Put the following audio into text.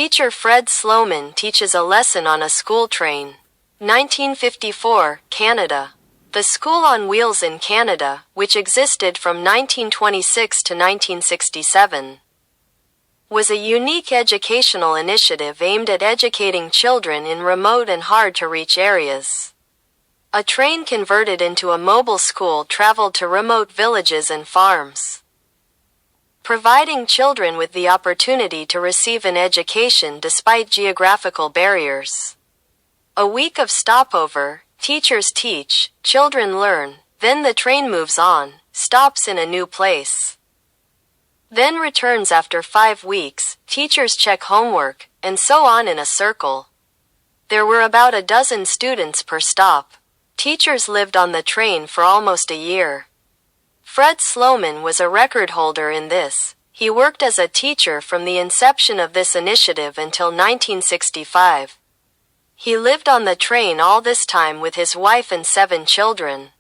Teacher Fred Sloman teaches a lesson on a school train. 1954, Canada. The School on Wheels in Canada, which existed from 1926 to 1967, was a unique educational initiative aimed at educating children in remote and hard-to-reach areas. A train converted into a mobile school traveled to remote villages and farms, providing children with the opportunity to receive an education despite geographical barriers. A week of stopover, teachers teach, children learn, then the train moves on, stops in a new place, then returns after 5 weeks, teachers check homework, and so on in a circle. There were about a dozen students per stop. Teachers lived on the train for almost a year. Fred Sloman was a record holder in this. He worked as a teacher from the inception of this initiative until 1965. He lived on the train all this time with his wife and 7 children.